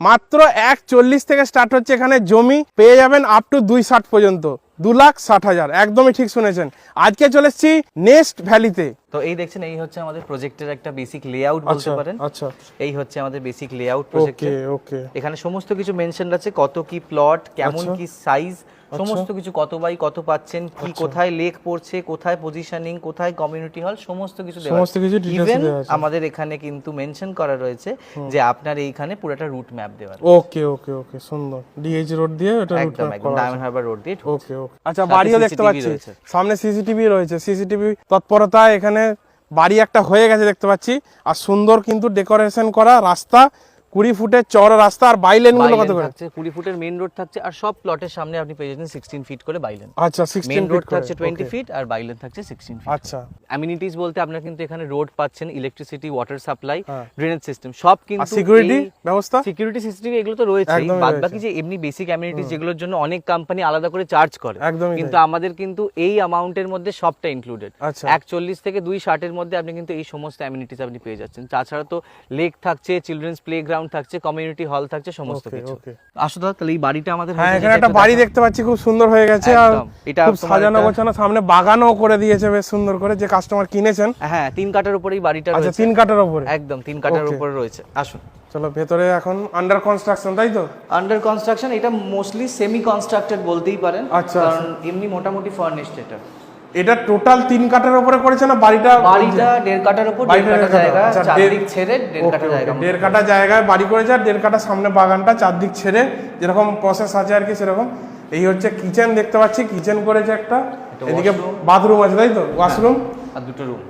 মাত্র 1.40 থেকে স্টার্ট হচ্ছে এখানে জমি, পেয়ে যাবেন আপ টু 2.60 পর্যন্ত, 2,60,000, একদমই ঠিক শুনেছেন। আজকে চলে এসেছি নেস্ট ভ্যালিতে। তো এই দেখছেন, এই হচ্ছে আমাদের প্রজেক্টের একটা বেসিক লেআউট বলতে পারেন। আচ্ছা, এই হচ্ছে আমাদের বেসিক লেআউট প্রজেক্টের। ওকে। এখানে সমস্ত কিছু মেনশন আছে, কত কি প্লট, কেমন কি সাইজ, সমস্ত কিছু, কত বাই কত পাচ্ছেন, কি কোথায় লেক পড়ছে, কোথায় পজিশনিং, কোথায় কমিউনিটি হল, সমস্ত কিছু দেওয়া আছে। ইভেন আমাদের এখানে কিন্তু মেনশন করা রয়েছে যে আপনার এইখানে পুরোটা রুট ম্যাপ দেওয়া আছে। ওকে, সুন্দর। ডিএইচ রোড দিয়ে এটা রুট ম্যাপ করা আছে, ডায়মন্ড হারবার রোড দিয়ে। ওকে। আচ্ছা, বাড়িও দেখতে পাচ্ছি, সামনে সিসিটিভি রয়েছে, সিসিটিভি তৎপরতায় এখানে বাড়ি একটা হয়ে গেছে দেখতে পাচ্ছি। আর সুন্দর কিন্তু ডেকোরেশন করা রাস্তা, 20 ফুটের চওড়া রাস্তা। আর বাইলেন গুলো কত করে? 20 ফুটের মেইন রোড থাকছে, আর সব প্লটের সামনে আপনি পেয়ে যাচ্ছেন 16 ফিট করে বাইলেন। আচ্ছা, 16 মেইন ফিট রোড থাকছে 20 ফিট আর বাইলেন থাকছে 16 ফিট। আচ্ছা, অ্যামিনিটিজ বলতে আপনারা কিন্তু এখানে রোড পাচ্ছেন, electricity, water supply, drainage system, সব কিন্তু। সিকিউরিটি ব্যবস্থা, সিকিউরিটি সিসিটিভি এগুলো তো রয়েছেই। বাদ বাকি যে এমনি বেসিক অ্যামিনিটিজ যেগুলোর জন্য অনেক কোম্পানি আলাদা করে চার্জ করে, কিন্তু আমাদের কিন্তু এই অ্যামাউন্টের মধ্যে সবটা ইনক্লুডেড। 1.40 থেকে 2.60 এর মধ্যে আপনি কিন্তু এই সমস্ত অ্যামিনিটিজ আপনি পেয়ে যাচ্ছেন। তাছাড়া তো লেক থাকছে, চিলড্রেন্স প্লেগ্রাউন্ড থাকছে, কমিউনিটি হল থাকছে, সমস্ত কিছু। আসো দাদা, তাহলে এই বাড়িটা আমাদের, হ্যাঁ, এখানে একটা বাড়ি দেখতে পাচ্ছি, খুব সুন্দর হয়ে গেছে। আর এটা খুব সাজানো গোছানো, সামনে বাগানও করে দিয়েছে বেশ সুন্দর করে, যে কাস্টমার কিনেছেন। হ্যাঁ, 3 কাঠার উপরেই বাড়িটা রয়েছে। আচ্ছা, 3 কাঠার উপরে, একদম 3 কাঠার উপরে রয়েছে। আসুন, চলো ভেতরে। এখন আন্ডার কনস্ট্রাকশন, তাই তো? আন্ডার কনস্ট্রাকশন, এটা মোস্টলি সেমি কনস্ট্রাক্টেড বলতেই পারেন। আচ্ছা, কারণ এমনি মোটামুটি ফার্নিশড। এটা টোটাল 3 কাঠার উপরে করেছে না বাড়িটা? 1.5 কাঠার উপর, 1.5 কাঠা জায়গা, চারদিক ছেড়ে 1.5 কাঠা জায়গা, 1.5 কাঠা জায়গায় বাড়ি করেছে। আর 1.5 কাঠা সামনে বাগানটা, চারদিক ছেড়ে, যেরকম প্রসেস আছে আর কি সেরকম। এই হচ্ছে কিচেন দেখতে পাচ্ছি, কিচেন করেছে একটা, এদিকে বাথরুম আছে, তাই তো? ওয়াশরুম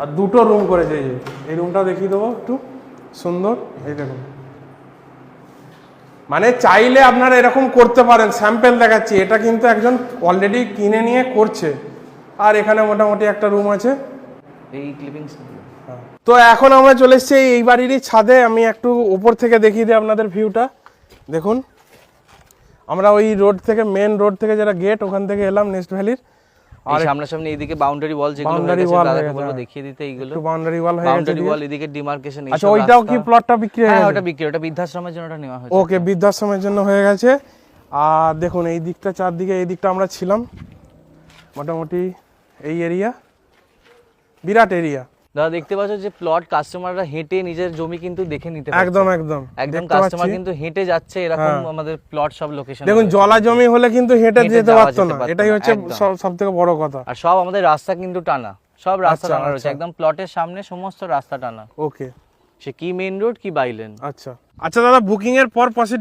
আর দুটো রুম করেছে। এই রুমটাও দেখিয়ে দেবো একটু, সুন্দর। এই দেখুন, মানে চাইলে আপনারা এরকম করতে পারেন। স্যাম্পল দেখাচ্ছি, এটা কিন্তু একজন অলরেডি কিনে নিয়ে করছে। আর এখানে মোটামুটি একটা রুম আছে। এই ক্লিপিংস। তো এখন আমরা চলে এসেছি এই বাড়িরই ছাদে। আমি একটু উপর থেকে দেখিয়ে দিই আপনাদের ভিউটা। দেখুন, আমরা ওই রোড থেকে, মেন রোড থেকে যেটা গেট, ওখান থেকে এলাম নেস্ট ভ্যালির। আর সামনাসামনি এইদিকে বাউন্ডারি ওয়াল, যেগুলো দাদাকে বলবো দেখিয়ে দিতে। এইগুলো একটু বাউন্ডারি ওয়াল হয়ে গেছে, বাউন্ডারি ওয়াল, এদিকে ডিমার্কেশন। আচ্ছা, ওইটাও কি প্লটটা বিক্রি হয়ে গেছে? হ্যাঁ, ওটা বিক্রি, ওটা বৃদ্ধাশ্রমের জন্য ওটা নেওয়া হয়েছে। ওকে, বৃদ্ধাশ্রমের জন্য হয়ে গেছে। আর দেখুন এই দিকটা, চারদিকে, এই দিকটা আমরা ছিলাম মোটামুটি। এই এরিয়া বিরাট এরিয়া। দাদা দেখতে পাচ্ছ যে প্লট কাস্টমাররা হেঁটে নিজের জমি কিন্তু দেখে নিতে পারছে। একদম কাস্টমার কিন্তু হেঁটে যাচ্ছে, এরকম আমাদের প্লট সব লোকেশন। দেখুন, জলা জমি হলে কিন্তু হেঁটে যেতে পারতো না, এটাই হচ্ছে সবথেকে বড় কথা। আর সব আমাদের রাস্তা কিন্তু টানা, সব রাস্তা টানা রয়েছে, একদম প্লটের সামনে সমস্ত রাস্তা টানা। ওকে, সে কি মেইন রোড কি বাইলেন। আচ্ছা দাদা, বুকিং এর পর